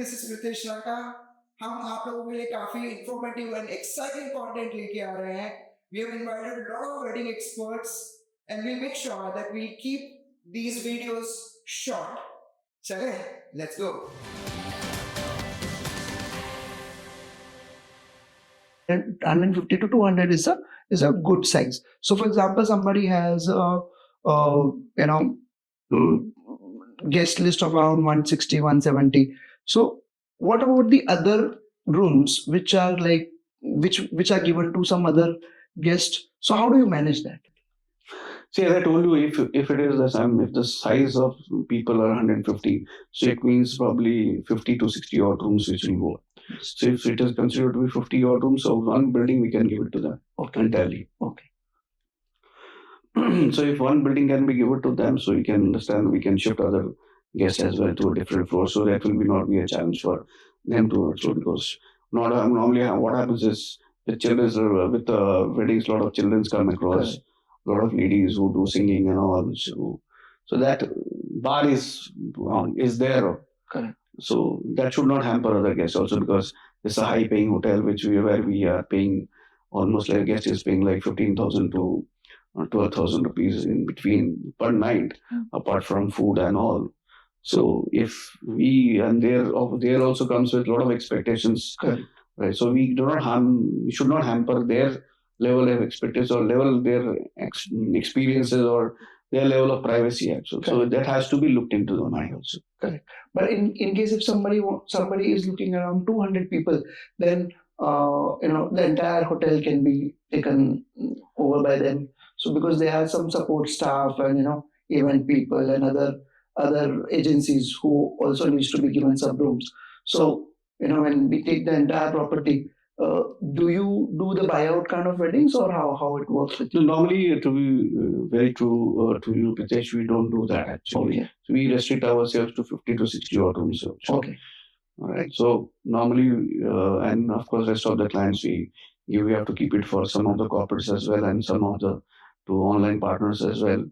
This is Ritesh राका। हम आप लोगों के लिए काफी इंफॉर्मेटिव एंड एक्साइटिंग कंटेंट लेके आ रहे हैं। We have invited a lot of wedding experts and we make sure that we keep these videos short. Chale, let's go. And 150 to 200 is a good size. So, for example, somebody has you know guest list of around 160, 170. So, what about the other rooms which are like which are given to some other guest? So, how do you manage that? See, as I told you, if it is the same, if the size of people are 150, so it means probably 50 to 60 odd rooms which will go. So if it is considered to be 50 odd rooms, so one building we can give it to them entirely. Okay. So if one building can be given to them, so you can understand we can shift other guests as well to a different floor. So that will be not be a challenge for them to also, because not normally what happens is with children's with weddings, a lot of children come across. Correct. A lot of ladies who do singing and all. So that bar is there. Correct. So that should not hamper other guests also, because it's a high paying hotel where we are paying almost like guest is paying like 15,000 to 12,000 rupees in between per night, apart from food and all. So if we and there also comes with a lot of expectations. Correct. Right. So we should not hamper their level of expectations or level their experiences or their level of privacy actually. So that has to be looked into the mind also. Correct. But in case if somebody is looking around 200 people, then the entire hotel can be taken over by them. So because they have some support staff and event people and other agencies who also needs to be given some rooms. So when we take the entire property, do you do the buyout kind of weddings, or how it works with So you? normally, to be very true to you, Pritesh, we don't do that actually. Okay. So we restrict ourselves to 50 to 60 odd rooms. Okay. All right. So normally, and of course, rest of the clients we have to keep it for some of the corporates as well, and some of the to online partners as well.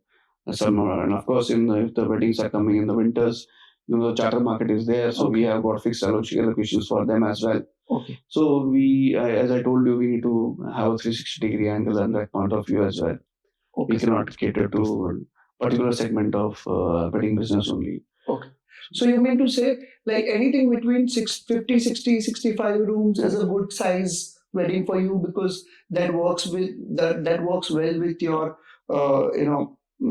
And of course, if the weddings are coming in the winters, the charter market is there, so we have got fixed allocations for them as well. Okay. So as I told you, we need to have a 360-degree angle and that point of view as well. Okay. We cannot cater to a particular segment of wedding business only. Okay. So you mean to say like anything between 50, 60, 65 rooms is a good size wedding for you, because that works well with your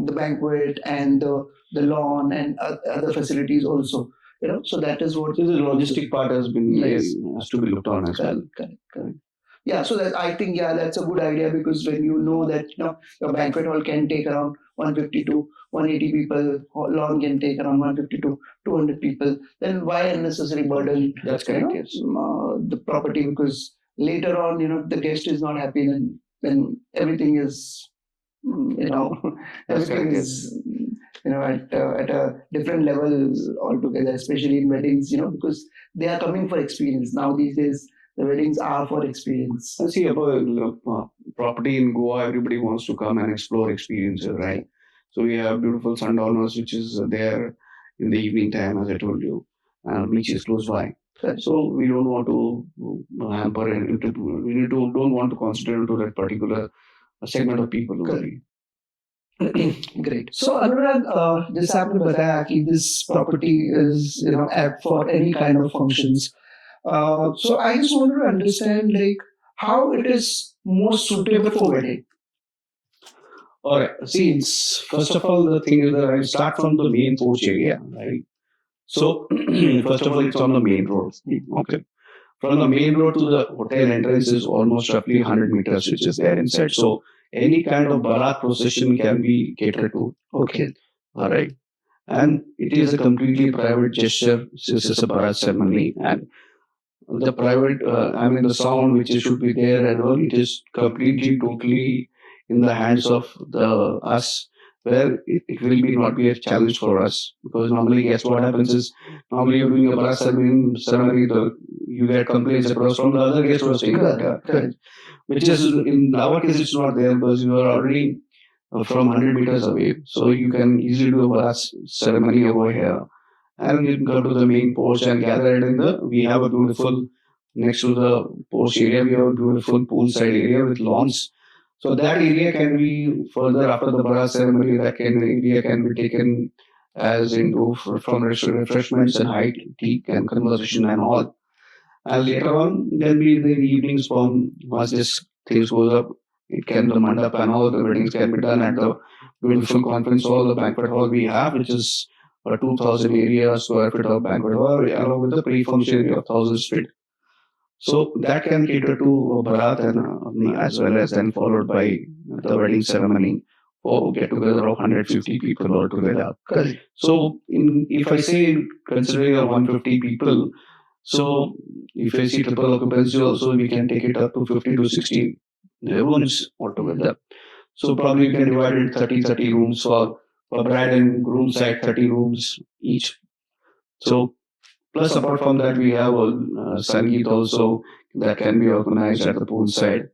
the banquet and the lawn and other facilities also. So that is what So the logistic part has to be looked on as well. Correct. Yeah, so I think that's a good idea, because when you know that your banquet hall can take around 150 to 180 people, lawn can take around 150 to 200 people, then why unnecessary burden? That's correct. Yes. The property, because later on the guest is not happy, then everything is That's everything correct, is at a different level altogether, especially in weddings, because they are coming for experience. Now these days, the weddings are for experience. See, about property in Goa, everybody wants to come and explore experiences, right? So we have beautiful sundowners, which is there in the evening time, as I told you, and beach is close by. Correct. So we don't want to hamper don't want to concentrate into that particular segment of people only. Great. So Anurag, जैसे आपने बताया कि this property is apt for any kind of functions. So I just wanted to understand like how it is most suitable for wedding. All right. See, first of all, the thing is that I start from the main porch area, right? So first of all, it's on the main road. Okay. From the main road to the hotel entrance is almost roughly 100 meters, which is there inside. So any kind of Bharat procession can be catered to. Okay. All right. And it is a completely private gesture. This is a Bharat ceremony. And the private, the sound which should be there and all, it is completely, totally in the hands of us, where it will be not be a challenge for us, because normally guess what happens is normally you're doing a Bharat ceremony, you get complaints across from the other guests who are staying there. Correct. Which is in our case it's not there, because you are already from 100 meters away, so you can easily do a Bharat ceremony over here. and you can come to the main porch and gather it in the. We have a beautiful next to the porch area. We have a beautiful poolside area with lawns. So that area can be further after the Bharat ceremony. That area can be taken as into from refreshments and high tea and conversation and all. And later on, then we in the evenings from once this things goes up, it can the mandap and all the weddings can be done at the beautiful conference hall, the banquet hall we have, which is a 2,000 area square feet of banquet hall, along with the pre-function area of 1,000 feet. So that can cater to Bharat and as well as then followed by the wedding ceremony or get together of 150 people all together. Correct. So if I say considering a 150 people, so if I see triple occupancy also, we can take it up to 50 to 60 rooms altogether. So probably you can divide it 30 rooms for bride and groom side, 30 rooms each. So plus apart from that, we have Sangeet also that can be organized at the pool side.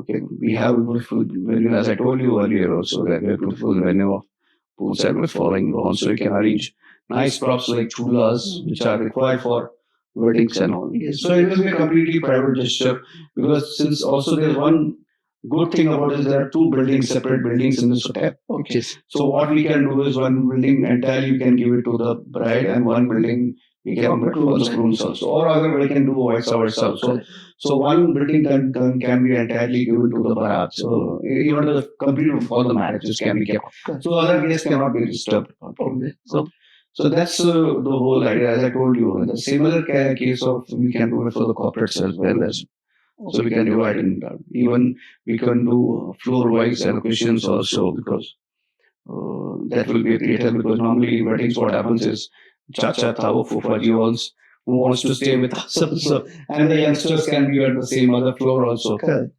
Okay, we have a beautiful venue, as I told you earlier also, that we have a beautiful venue of poolside with following lawn. So you can arrange nice props like chulas, which are required for weddings and all. Yes. So it will be a completely private gesture because since also there's one good thing about this, there are two buildings, separate buildings in this hotel. Okay. So what we can do is one building entirely we can give it to the bride and one building we can give it for the grooms also. Or other we can do vice versa. So one building can be entirely given to the Bharat. So even the complete for the marriages can be kept. So other guests cannot be disturbed. Okay. So that's the whole idea. As I told you, the similar case of we can do it for the corporates as well as. So we can divide in that. Even we can do floor-wise allocations also because that will be greater because normally weddings what happens is Chacha, Tao, Fufaji also who wants to stay with us also. And the youngsters can be at the same other floor also. Correct.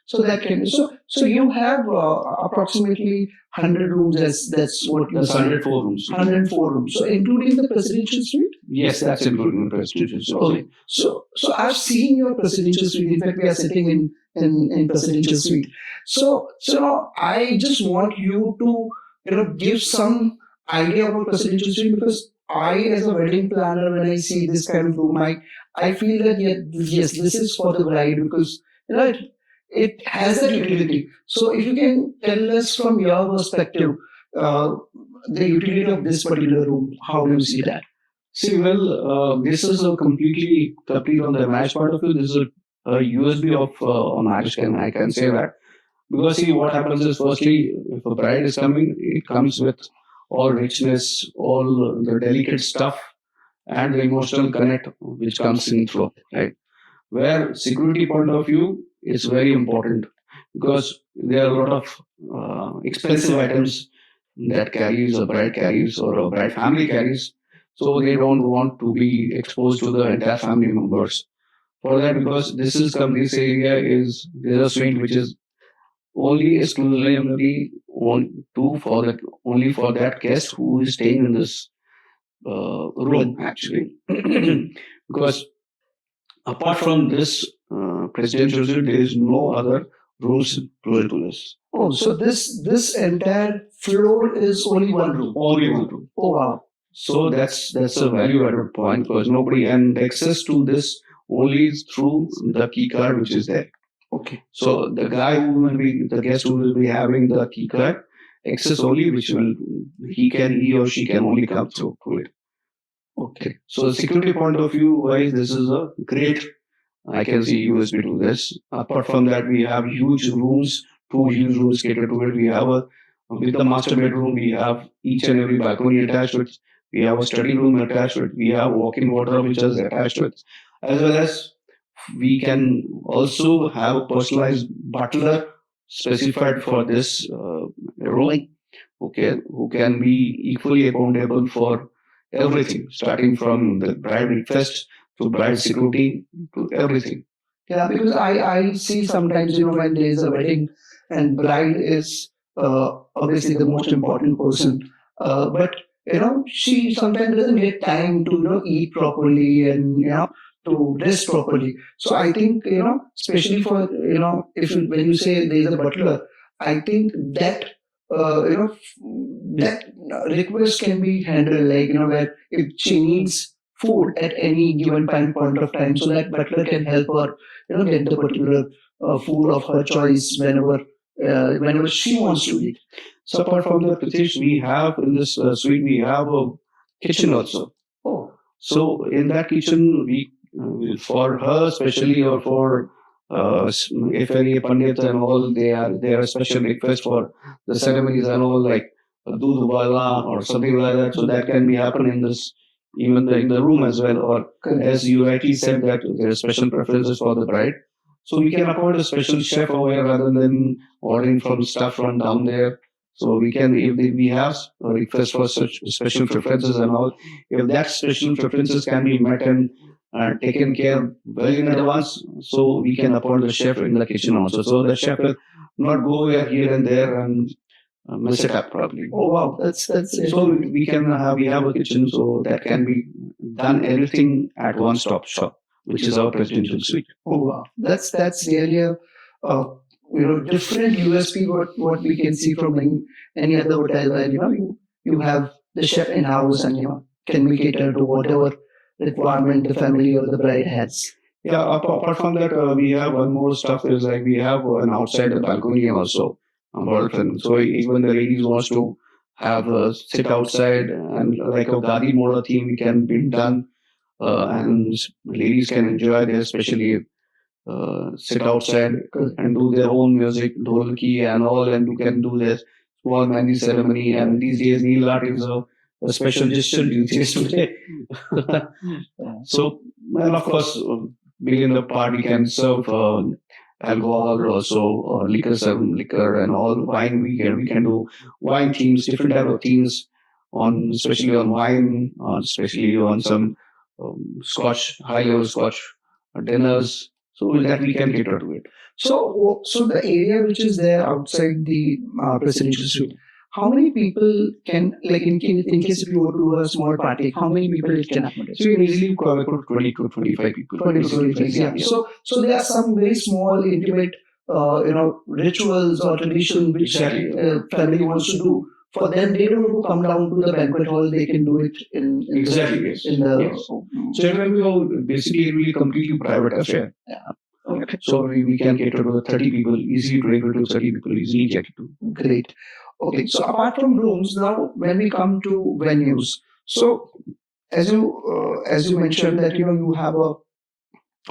So that can be so you have approximately 100 rooms. That's what you That's said. 104 rooms. 104 rooms. So including the presidential suite. Yes, that's including the presidential suite. Okay. So I've seen your presidential suite. In fact, we are sitting in presidential suite. So I just want you to give some idea about presidential suite because I, as a wedding planner, when I see this kind of room, I feel that yes, this is for the bride because it has that utility. So if you can tell us from your perspective, the utility of this particular room, how do you see that? See, well, this is a complete on the marriage part of it. This is a USB of marriage. I can say that because see, what happens is firstly, if a bride is coming, it comes with all richness, all the delicate stuff, and the emotional connect which comes in flow. Right, where security point of view is very important because there are a lot of expensive items that carries a bride carries or a bride family carries. So they don't want to be exposed to the entire family members. For that, because this area is there's a suite which is only exclusively only for that guest who is staying in this room actually. Because apart from this presidential suite, there is no other rooms closer to this. Oh, so this entire floor is only one room. Only one room. Oh wow. So that's a value added point because nobody and access to this only through the key card which is there. Okay. So the guy who will be the guest who will be having the key card access only which will he or she can only come through to it. Okay. So security point of view wise this is a great I can see USB to this. Apart from that we have huge rooms, two huge rooms catered to it. We have with the master bedroom we have each and every balcony attached to it. We have a study room attached to it. We have walk-in wardrobe which is attached to it. As well as we can also have a personalized butler specified for this room. Okay, who can be equally accountable for everything, starting from the bride breakfast to bride security to everything. Yeah, because I see sometimes when there is a wedding and bride is obviously the most important person, but she sometimes doesn't get time to eat properly and to rest properly. So I think especially for if when you say there is a butler, I think that that request can be handled, like, where if she needs food at any given point of time, so that butler can help her, get the particular food of her choice whenever she wants to eat. So apart from that, Pritesh, we have in this suite, we have a kitchen also. Oh, So in that kitchen, we for her especially, or for if any pandit and all, they are a special request for the ceremonies and all, like dudh wala or something like that. So that can be happen in this, even in the room as well. Or as you rightly said, that there are special preferences for the bride. So we can appoint a special chef over here rather than ordering from stuff from down there. So we can, if we have a request for such special preferences and all, if that special preferences can be met and taken care well in advance, so we can appoint the chef in the kitchen also. So the chef will not go here and there and mess it up probably. oh wow, that's So we have a kitchen, so that can be done everything at one stop shop, which is our presidential suite. Oh wow, that's really a uh, different USP what we can see from any other hotel, where you have the chef in house, and can be catered to whatever requirement the family or the bride has. Yeah, apart from that, we have one more stuff is like we have an outside balcony also. So even the ladies wants to have sit outside and like a Gadi Moda theme, we can be done, and ladies can enjoy there, especially sit outside and do their own music, dholki and all, and you can do their small mehndi ceremony. And these days, nail art is a special gesture these days today. So, and of course, within the party can serve alcohol also, or liquor, serve liquor and all. Wine, we can do wine themes, different type of themes on, especially on wine, especially on some Scotch, high level Scotch dinners. So that we can cater to it. So the area which is there outside the presidential suite, how many people can, like, in case if you go to a small party, how many people it can accommodate? So you can easily cover 20 to 25 people. 20 to 25, yeah. So there are some very small, intimate, rituals or tradition which family wants to do. For them, they don't want to come down to the banquet hall. They can do it in Exactly, yes. in the. Yes. So it will be basically it will be completely private affair. Yeah. Okay. So we can cater to 30 people easily, 20 to 30 people easily cater to. Great. Okay, so apart from rooms, now when we come to venues, so as you mentioned that you have a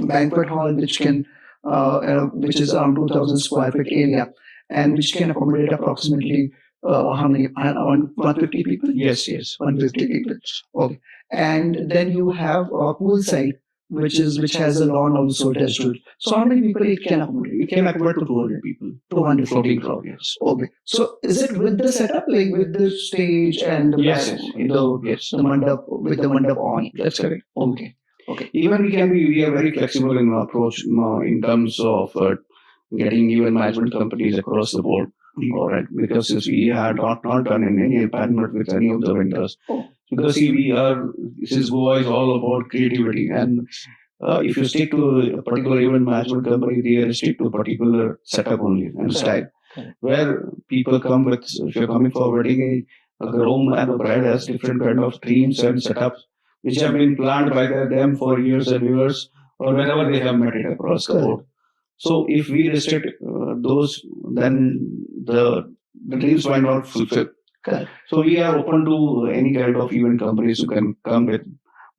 banquet hall which is around 2,000 square feet area, and which can accommodate approximately how many, 150 people? Yes, yes. 150 people. Okay, and then you have a poolside which has a lawn also attached to it. So how many people it can accommodate? It can accommodate to 200 people. 200 Floating crowd, yes. Okay. So is it with the setup, like with the stage and the Yes, back- yes. the the mandap, with the mandap on? That's correct. Okay. Okay. Even we are very flexible in our approach in terms of getting even management companies across the board. All right, because since we had not done any partnership with any of the vendors, Oh. because see, since Goa is all about creativity, and if you stick to a particular event management company, they restrict to a particular setup only and style. Correct. Where people come with, if you're coming for a wedding, the groom and the bride has different kind of dreams and setups which have been planned by them for years and years, or whenever they have met it across the board. So if we restrict those, then the dreams might not fulfill. Correct. So we are open to any kind of event companies who can come with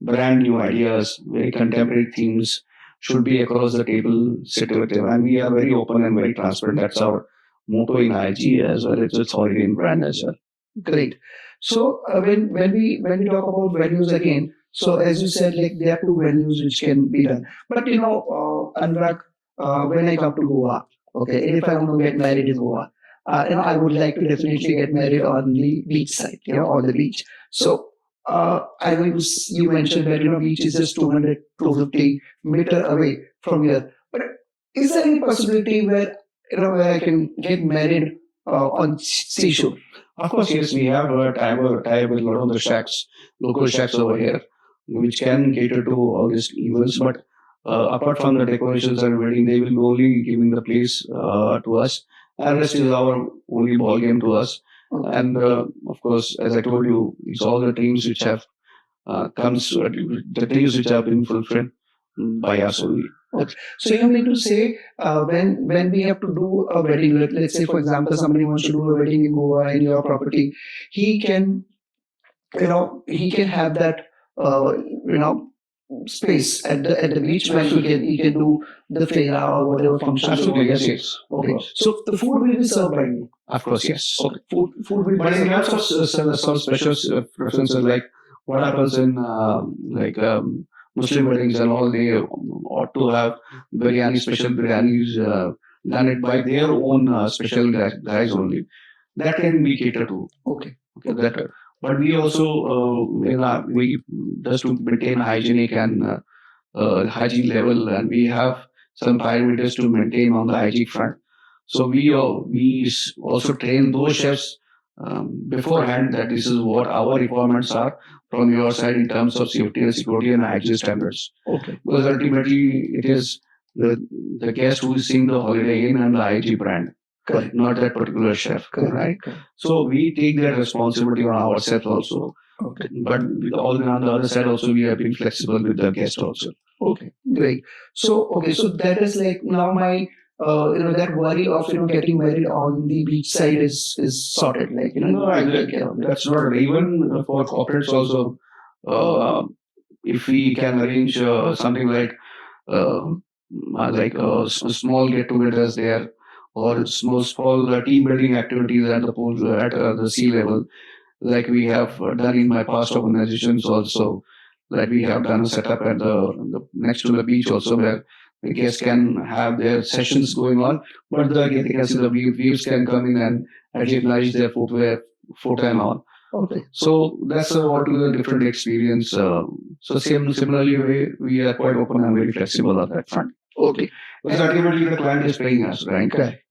brand new ideas, very contemporary themes, should be across the table, sit with them. And we are very open and very transparent. That's our motto in IG as well. It's Holiday Inn brand as well. Great. So when we talk about venues again, so as you said, like there are two venues which can be done. But Anurag, when I come to Goa, okay, and if I want to get married in Goa, I would like to definitely get married on the beach side, on the beach. So I know you mentioned that beach is just 200, 250 meter away from here. But is there any possibility where I can get married on seashore? Of course, yes, we have a tie with a lot of the shacks, local shacks over here, which can cater to all these events. But apart from the decorations and wedding, they will be only giving the place to us, and rest is our only ball game to us. And of course, as I told you, it's all the dreams which have the dreams which have been fulfilled by us only. Okay. So you mean to say when we have to do a wedding, let's say for example somebody wants to do a wedding in Goa in your property, he can he can have that you know space at the beach where he can do the fera or whatever function. Absolutely, yes, yes. Okay. So the food will be served by you. Of course, yes. Okay. Food will be But in served. terms of some special preferences, like what happens in Muslim weddings and all, they ought to have biryani, special biryanis done it by their own special guys only. That can be catered to. Okay. That, but we also, we just to maintain hygienic and hygiene level, and we have some parameters to maintain on the hygiene front. So we also train those chefs beforehand that this is what our requirements are from your side in terms of safety and security and hygiene standards. Okay. Because ultimately it is the guest who is seeing the Holiday Inn and the IG brand, Correct. not that particular chef, right? So we take that responsibility on ourselves also. Okay. But on the other side also, we have been flexible with the guest also. Okay, great. So that is like now my that worry of getting married on the beach side is sorted. Like No, I will get on that. that's not even for corporates also. If we can arrange something like small get-togethers there, or small team building activities at the sea level, like we have done in my past organizations also. That we have done a setup at the next to the beach also, where the guests can have their sessions going on, but they can see the waves can come in and adjust their footwear, foot and all. Okay. So that's a altogether different experience. So similarly, we are quite open and very flexible on that front. Okay. Because ultimately the client is paying us, right? Correct.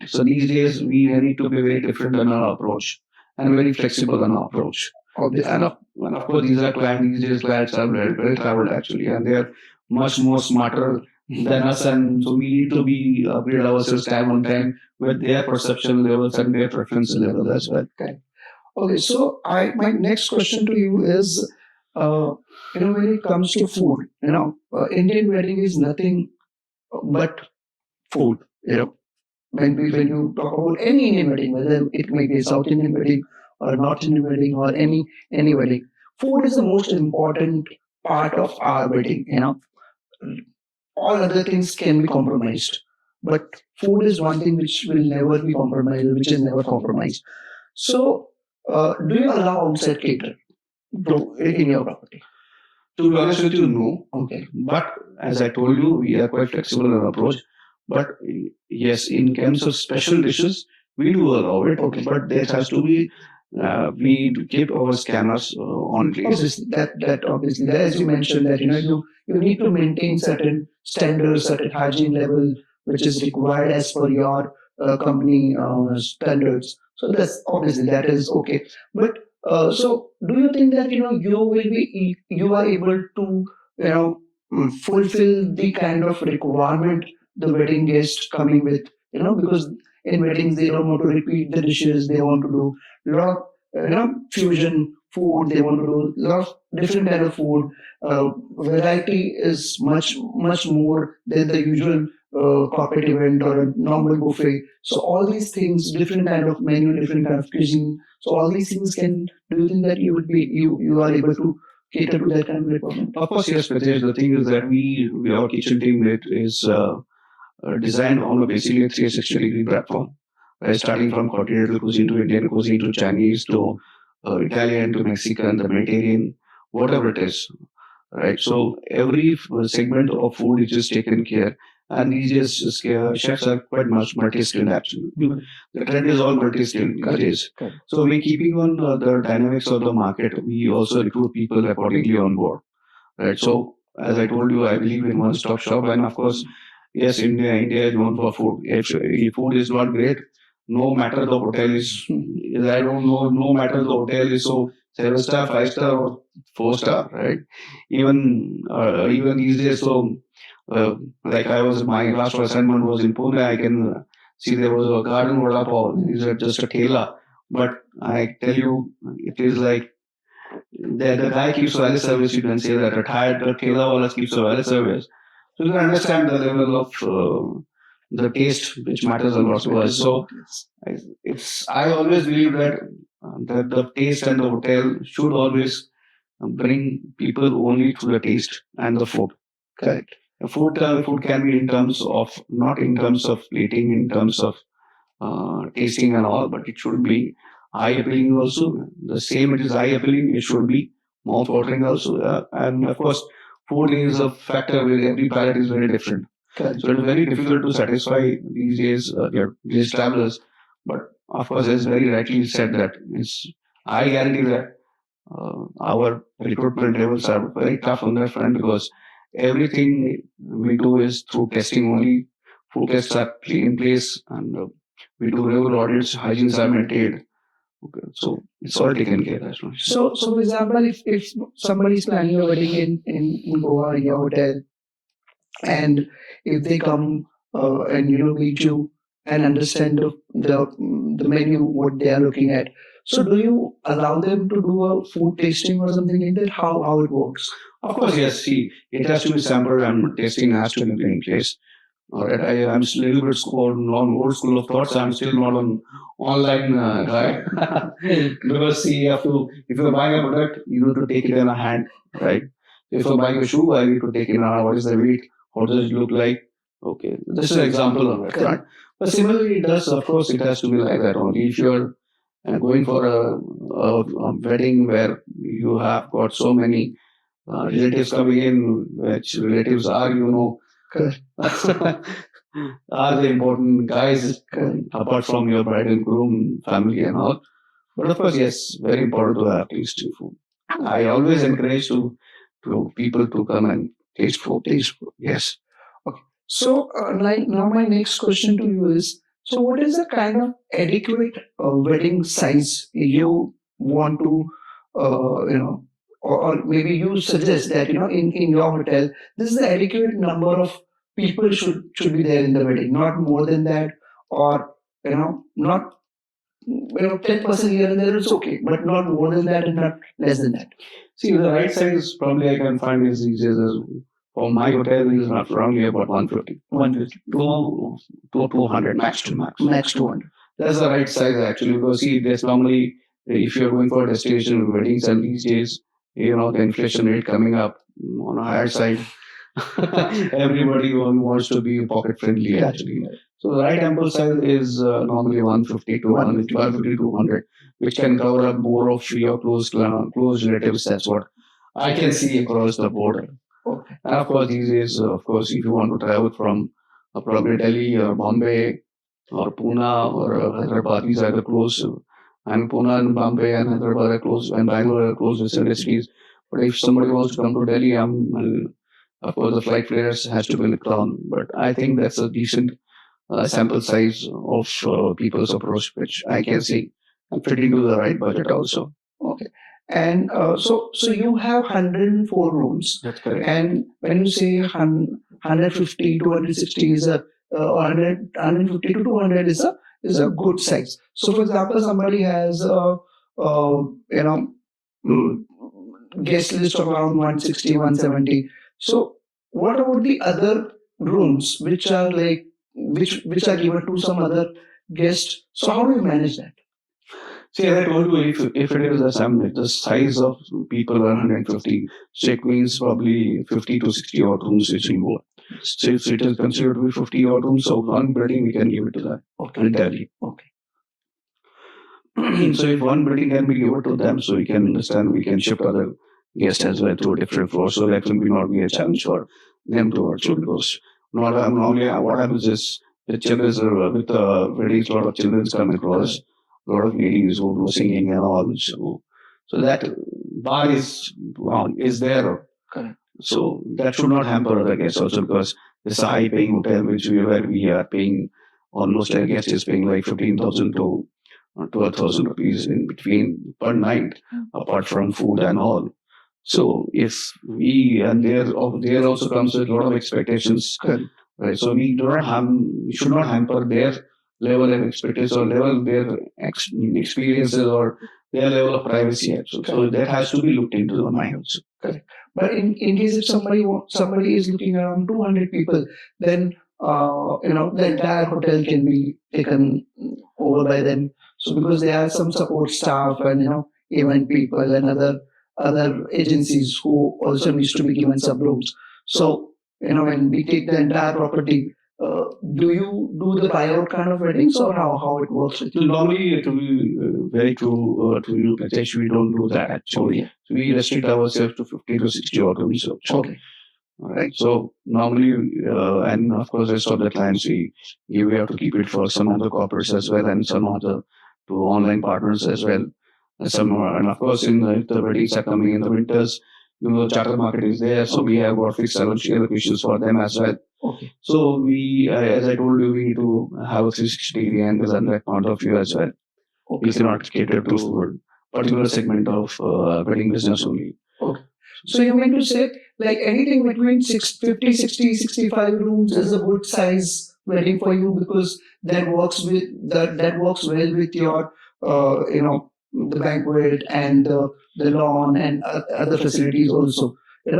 So these days we need to be very different in our approach and very flexible in our approach. Obviously. And of course, these days clients are very, very traveled actually, and they are much more smarter than us. And so we need to be upgrade ourselves time on time with their perception levels and their preference levels as well. Okay, so my next question to you is, when it comes to food, Indian wedding is nothing but food. When you talk about any Indian wedding, whether it may be a South Indian wedding or a North Indian wedding or any wedding, food is the most important part of our wedding. All other things can be compromised, but food is one thing which will never be compromised, which is never compromised. So, do you allow outside cater in your property? To be honest with you, no. Okay. But as I told you, we are quite flexible in our approach. But yes, in terms of special dishes, we do allow it. Okay. But there has to be we keep our scanners on place. Obviously, that obviously, as you mentioned, that you need to maintain certain standards, certain hygiene level, which is required as per your company standards. So that's obviously that is okay. But so do you think that you are able to fulfill the kind of requirement the wedding guest coming with, because in weddings they don't want to repeat the dishes, they want to do a lot of fusion food, they want to do a lot of different kind of food. Variety is much more than the usual corporate event or a normal buffet. So all these things, different kind of menu, different kind of cuisine. So all these things do you think that you are able to cater to that kind of requirement? Of course, yes, Pritesh. The thing is that our kitchen team is designed on a basically 360-degree platform, right? Starting from continental cuisine to Indian cuisine to Chinese to Italian to Mexican, the Mediterranean, whatever it is, right? So every segment of food is just taken care. And these days, chefs are quite much multi-skilled actually. The trend is all multi-skilled these days. So we keeping on the dynamics of the market, we also recruit people accordingly on board, right? So as I told you, I believe in one-stop shop, and of course, yes, India is known for food. If food is not great, no matter the hotel is, I don't know, no matter the hotel is so 7-star, 5-star, or 4-star, right? Even these days, so like my last assignment was in Pune. I can See, there was a garden vada pav. These are just a thela, but I tell you, it is like the guy keeps valley service. You can say that retired thela wala keeps a valley service. So you can understand the level of the taste, which matters a lot to us. So I always believe that that the taste and the hotel should always bring people only through the taste and the food. Correct. Food can be in terms of not in terms of plating, in terms of tasting and all, but it should be eye appealing also. The same it is eye appealing, it should be mouth watering also. And of course, food is a factor where every palate is very different. Correct. So it's very difficult to satisfy these days these travelers. But of course, as very rightly said that I guarantee that our recruitment levels are very tough on that front because everything we do is through testing only. Food tests are in place and we do regular audits, hygienes are maintained. Okay, so it's all taken care of. So for example, if somebody is planning a wedding in Goa in your hotel, and if they come and meet you and understand the menu what they are looking at, so do you allow them to do a food tasting or something like that? How it works? Of course, yes. See, it has to be sampled and testing has to be in place. All right, I'm still a little bit on old school of thoughts. I'm still not on online guy because see, you have to if you're buying a product, you need to take it in a hand, right? If you're buying a shoe, I need to take it in a hand. What is the weight? How does it look like? Okay, this is an example of it. Right? But similarly, it does. Of course, it has to be like that only. If you're going for a wedding where you have got so many relatives coming in, which relatives are, Correct. are the important guys apart from your bride and groom family and all. But of course, yes, very important to have tasty food. I always encourage to people to come and taste food. Taste food. Yes. Okay. So, like now, my next question to you is: so, what is the kind of adequate wedding size you want to, or maybe you suggest that in your hotel, this is the adequate number of people should be there in the wedding, not more than that, or not 10% here and there is okay, but not more than that and not less than that. See, the right size probably I can find is easier as for my hotel is not roughly about 150. 150 to 200 max to max. max 200. That's the right size actually because see, there's normally if you're going for a destination weddings and these days, the inflation rate coming up on a higher side. Everybody wants to be pocket friendly actually. So the right ample size is normally 150 to 150 to 200, which can cover up more of your close relatives. That's what I can see across the board. Okay. And of course, these days, of course, if you want to travel from probably Delhi or Bombay or Pune or Hyderabad, these are the close. And Pune and Bombay and Hyderabad are close, and Bangalore are close destinations. But if somebody wants to come to Delhi, of course, the flight fares has to be looked on. But I think that's a decent sample size of people's approach, which I can see and fit into the right budget also. Okay. And so you have 104 rooms. That's correct. And when you say 150 to 160 is a 150 to 200 is a good size. So for example, somebody has guest list of around 160, 170. So what about the other rooms which are like which are given to some other guest? So how do you manage that? See, as I told you, if it is the size of people are 150, so it means probably 50 to 60 odd rooms which will go. So if it is considered to be 50 odd rooms, so one building we can give it to that entirely. Okay. So if one building can be given to them, so we can understand we can shift other guests as well to a different floor, so that will be not be a challenge for them to also because normally what happens is the children with weddings, a lot of children come across. A lot of ladies who do singing and all. So that bar is there. Correct. So that should not hamper other guests also because it's a high paying hotel where we are paying almost a guest is paying like 15,000 to 12,000 rupees in between per night apart from food and all. So if we and there also comes with a lot of expectations. Correct. Right. So we should not hamper their level of expertise or level their experiences or their level of privacy also. So that has to be looked into the mind also. But in case if somebody is looking around 200 people, then the entire hotel can be taken over by them. So because they have some support staff and event people and other agencies who also needs to be given some rooms. So when we take the entire property, do you do the buyout kind of weddings or how it works? So normally, to be very true to you, Pritesh, we don't do that actually. Okay. So we restrict ourselves to 50 to 60 organs. Okay. All right. So normally, and of course, rest of the clients we have to keep it for some of the corporates as well, and some of the to online partners as well. Some and of course, if the weddings are coming in the winters, the charter market is there, so we have got fixed allocations for them as well. Okay. So we, as I told you, we need to have a 360 angles and that point of view as well. Okay. We cannot cater to a particular segment of wedding business only. Okay. So you mean to say like anything between 50, 60, 65 rooms is a good size wedding for you because that works well with your the banquet and the lawn and other facilities also.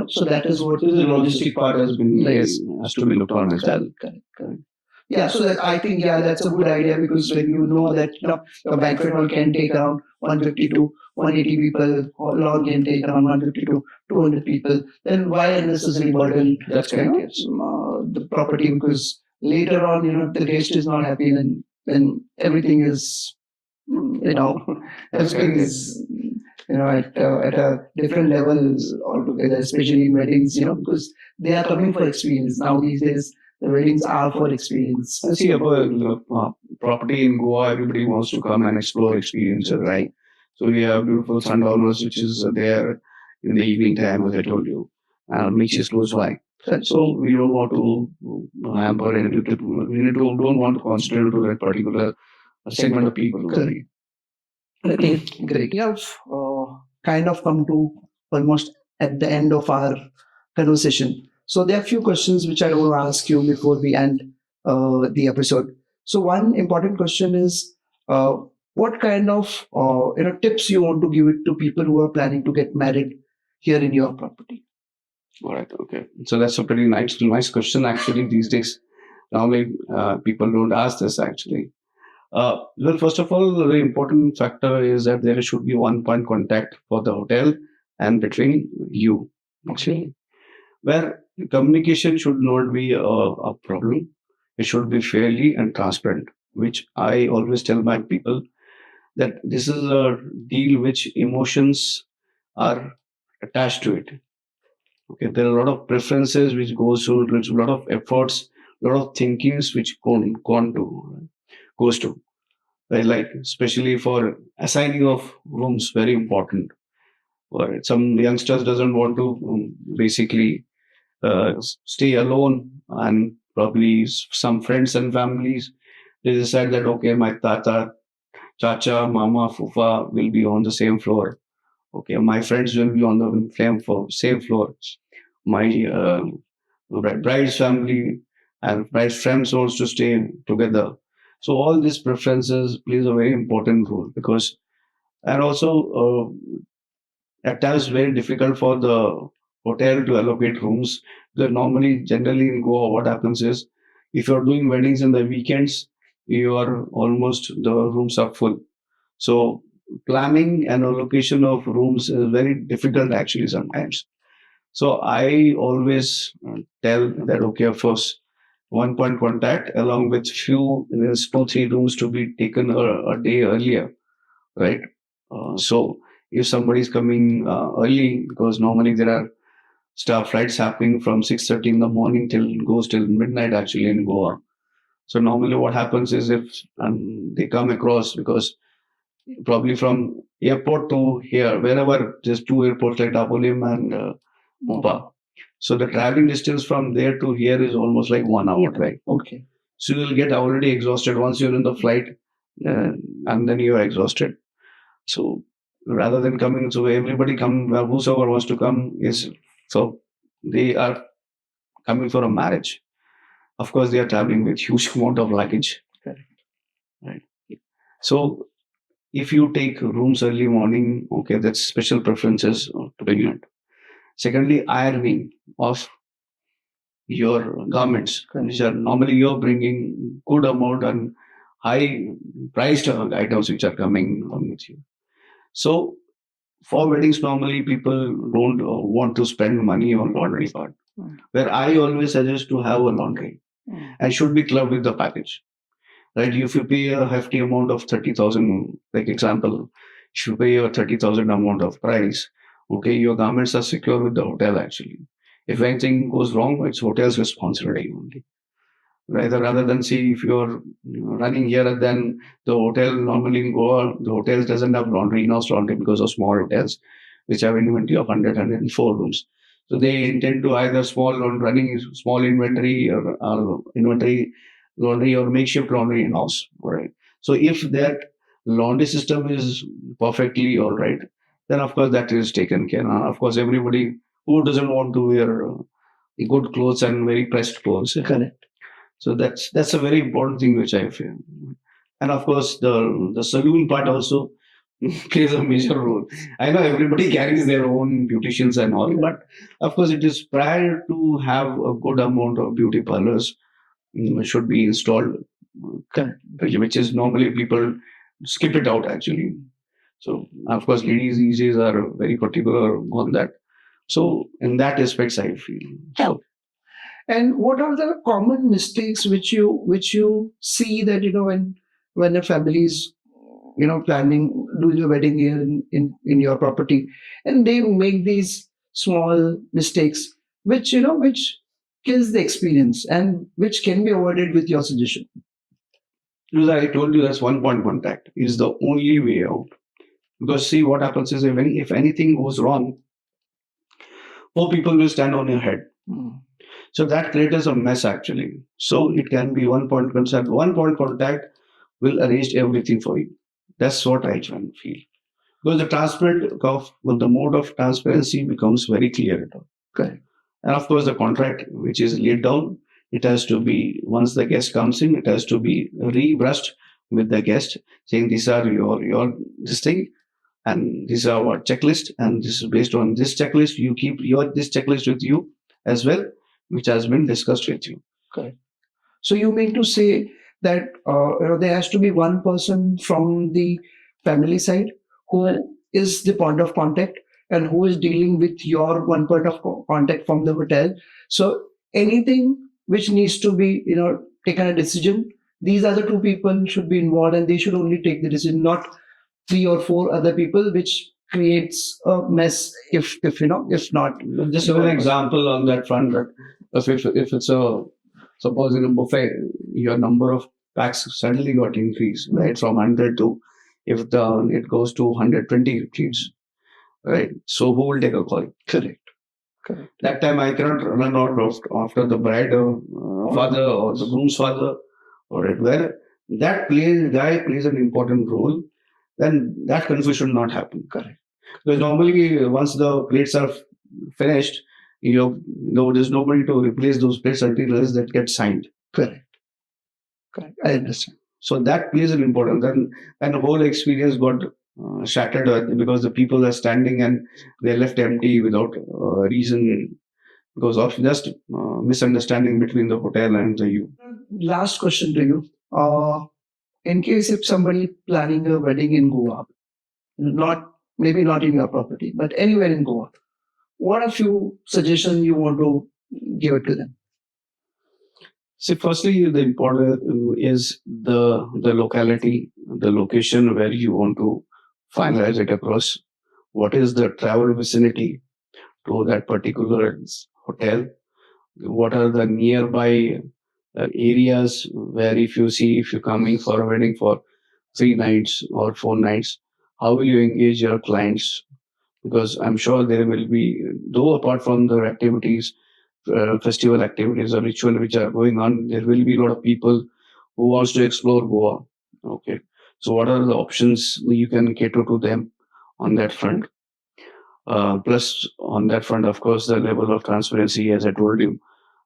So that is what The logistic part has to be looked on as well. Correct. Yeah, so that I think that's a good idea because when you know that a banquet hall can take around 150 to 180 people, or lawn can take around 150 to 200 people, then why unnecessarily burden That's correct. the property? Because later on, if the guest is not happy, then everything is everything is at a different level altogether, especially in weddings, because they are coming for experience. Now these days, the weddings are for experience. See, about property in Goa, everybody wants to come and explore experiences, right? So we have beautiful sundowns, which is there in the evening time, as I told you, and beach is close by. So we don't want to hamper anything. Don't want to concentrate to that particular segment of people. Correct. Great. We have kind of come to almost at the end of our conversation. So there are a few questions which I want to ask you before we end the episode. So one important question is, what kind of tips you want to give it to people who are planning to get married here in your property? All right. Okay. So that's a pretty nice question. Actually, these days, normally people don't ask this actually. Well, first of all, the important factor is that there should be one point contact for the hotel and between you, actually, where communication should not be a problem. It should be fairly and transparent, which I always tell my people that this is a deal which emotions are attached to it. Okay, there are a lot of preferences which goes to, a lot of efforts, a lot of thinkings which goes to. Right, like especially for assigning of rooms, very important. Or some youngsters doesn't want to basically stay alone, and probably some friends and families they decide that okay, my tata, chacha, mama, fufa will be on the same floor. Okay, my friends will be on the same floor. My bride's family and bride's friends also stay together. So all these preferences plays a very important role because, and also at times very difficult for the hotel to allocate rooms. Because normally, generally in Goa, what happens is if you're doing weddings in the weekends, you are almost the rooms are full. So planning and allocation of rooms is very difficult actually sometimes. So I always tell that okay, of course, one point contact along with few there's 2 3 rooms to be taken a day earlier, right? So if somebody is coming early, because normally there are staff flights happening from 6:30 in the morning till goes till midnight actually in Goa. So normally what happens is if they come across because probably from airport to here, wherever there's 2 airports like Dapolim and Mopa. So the traveling distance from there to here is almost like 1 hour, right? Okay. So you'll get already exhausted once you're in the flight, and then you are exhausted. So rather than coming, so everybody come, whosoever wants to come is so they are coming for a marriage. Of course, they are traveling with huge amount of luggage. Correct. right? So if you take rooms early morning, okay, that's special preferences to bring it. Secondly, ironing of your garments. Which are normally you're bringing good amount and high priced items which are coming with you. So for weddings, normally people don't want to spend money on laundry part. Where I always suggest to have a laundry and should be clubbed with the package. Right? If you pay a hefty amount of 30,000, like example, if you pay a 30,000 amount of price, okay, your garments are secure with the hotel actually. If anything goes wrong, it's hotel's responsibility only. Rather than see if you're running here and then the hotel normally in Goa, the hotels doesn't have laundry, in-house laundry because of small hotels, which have inventory of 104 rooms. So they intend to either running small inventory or inventory laundry or makeshift laundry in-house. Right. So if that laundry system is perfectly all right, then of course that is taken care of. Of course, everybody who doesn't want to wear good clothes and very pressed clothes. Correct. So that's a very important thing which I feel. And of course, the saloon part also plays a major role. I know everybody carries their own beauticians and all, but of course, it is prior to have a good amount of beauty parlors should be installed, which is normally people skip it out actually. So of course, ladies these days are very particular on that. So in that aspects, I feel. So, And what are the common mistakes which you see that when a family is planning doing a wedding here in your property, and they make these small mistakes which kills the experience and which can be avoided with your suggestion. because I told you that's one point contact is the only way out. Because see what happens is if anything goes wrong, four people will stand on your head. So that creates a mess actually. So it can be one point contact. One point contact will arrange everything for you. That's what I feel. Because the mode of transparency becomes very clear. Correct. And of course, the contract which is laid down, it has to be once the guest comes in, it has to be re-brushed with the guest, saying these are your this thing, and these are our checklist, and this is based on this checklist. You keep your this checklist with you as well, which has been discussed with you. Correct. So you mean to say that there has to be one person from the family side who is the point of contact and who is dealing with your one point of contact from the hotel. So anything which needs to be taken a decision, these are the two people should be involved and they should only take the decision, not three or four other people, which creates a mess if not. Just an example on that front. That if it's a suppose in a buffet, your number of packs suddenly got increased, right, from 100 to if it goes to 120 seats, right? So who will take a call? Correct. That time I cannot run out after the bride father or the groom's father, or where guy plays an important role. Then that confusion should not happen. Correct. Because normally once the plates are finished, there's nobody to replace those plates until that gets signed. Correct. I understand. So that plays an important. Then and the whole experience got shattered because the people are standing and they're left empty without reason because of just misunderstanding between the hotel and the you. Last question to you. In case if somebody planning a wedding in Goa, maybe not in your property, but anywhere in Goa, what are few suggestions you want to give it to them? See, firstly, the important is the locality, the location where you want to finalize it across. What is the travel vicinity to that particular hotel? What are the nearby areas where if you're coming for a wedding for 3 nights or 4 nights, how will you engage your clients? Because I'm sure there will be, though apart from the activities, festival activities or ritual which are going on, there will be a lot of people who wants to explore Goa. Okay, so what are the options you can cater to them on that front? Plus, on that front, of course, the level of transparency, as I told you,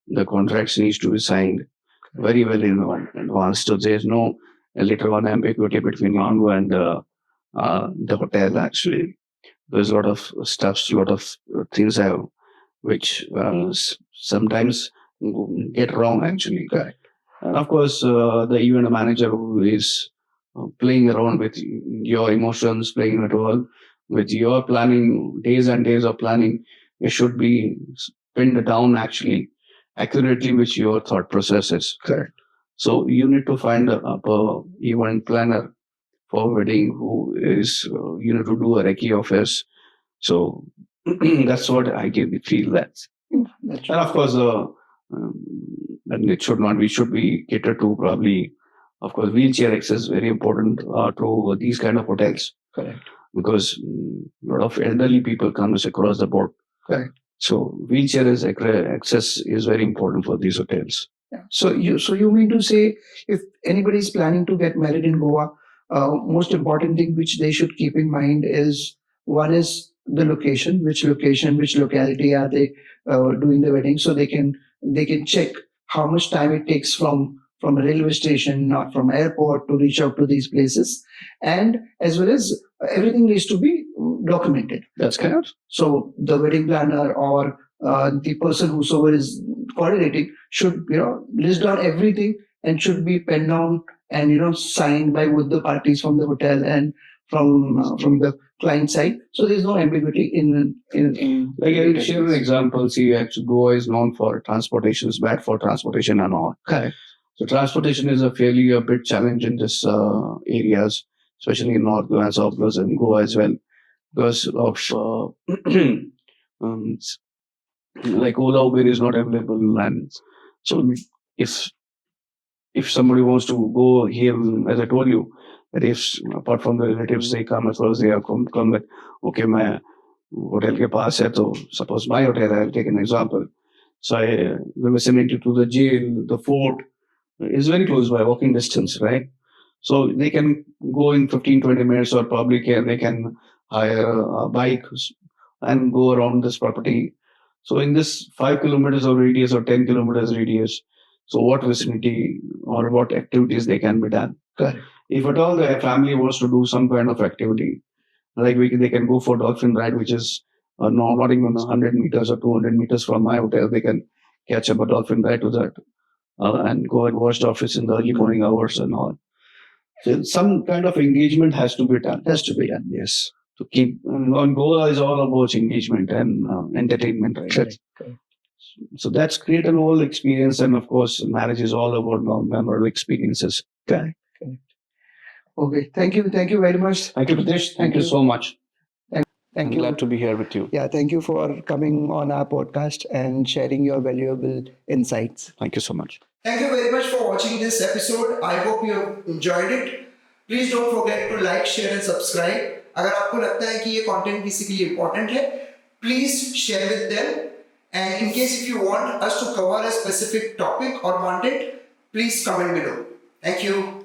the contracts needs to be signed very well in advance. So there's no a little on ambiguity between Yangon and the hotel. Actually, there's a lot of stuffs, a lot of things have which sometimes get wrong. Actually, Correct. and of course, the event manager who is playing around with your emotions, playing at all with your planning, days and days of planning, it should be pinned down actually accurately with your thought processes. Correct. So you need to find a event planner for wedding who is you know to do a recce office. So that's what I feel that. That's And of course, and it should not. We should be catered to probably. Of course, wheelchair access is very important to these kind of hotels correct. because a lot of elderly people comes across the board. Correct. So wheelchair access is very important for these hotels. Yeah. So you mean to say if anybody is planning to get married in Goa, most important thing which they should keep in mind is one is the location, which locality are they doing the wedding, so they can check how much time it takes from a railway station, not from airport, to reach out to these places, and as well as everything needs to be documented. That's correct. So the wedding planner or the person whosoever is coordinating should list down everything and should be penned down and signed by both the parties from the hotel and from the client side. So there's no ambiguity in Like I'll share an example. See, actually, Goa is known for transportation. It's bad for transportation and all. Correct. So transportation is a big challenge in this areas, especially in North Goa and South Goa and Goa as well, because of um, like Ola Uber is not available, and so if somebody wants to go here, as I told you, that if apart from the relatives they come across, they have come with okay, my hotel के पास है, तो suppose my hotel, I'll take an example. So the vicinity to the jail, the fort is very close by walking distance, right? So they can go in 15-20 minutes, or probably they can hire a bike and go around this property. So in this 5 kilometers of radius or 10 kilometers radius, so what vicinity or what activities they can be done? Correct. If at all the family wants to do some kind of activity, like they can go for dolphin ride, which is not even 100 meters or 200 meters from my hotel. They can catch up a dolphin ride to that and go and watch dolphins in the early morning hours and all. So some kind of engagement has to be done. Yes. To keep on Goa is all about engagement and entertainment, right? Correct. So that's create an whole experience, and of course, marriage is all about memorable experiences. Correct. Okay. Thank you very much. Thank you, Pritesh. Thank you so much. Thank I'm you. glad to be here with you. Yeah, thank you for coming on our podcast and sharing your valuable insights. Thank you so much. Thank you very much for watching this episode. I hope you have enjoyed it. Please don't forget to like, share and subscribe. अगर आपको लगता है कि ये content किसी के लिए important है, please share with them. And in case if you want us to cover a specific topic or content, please comment below. Thank you.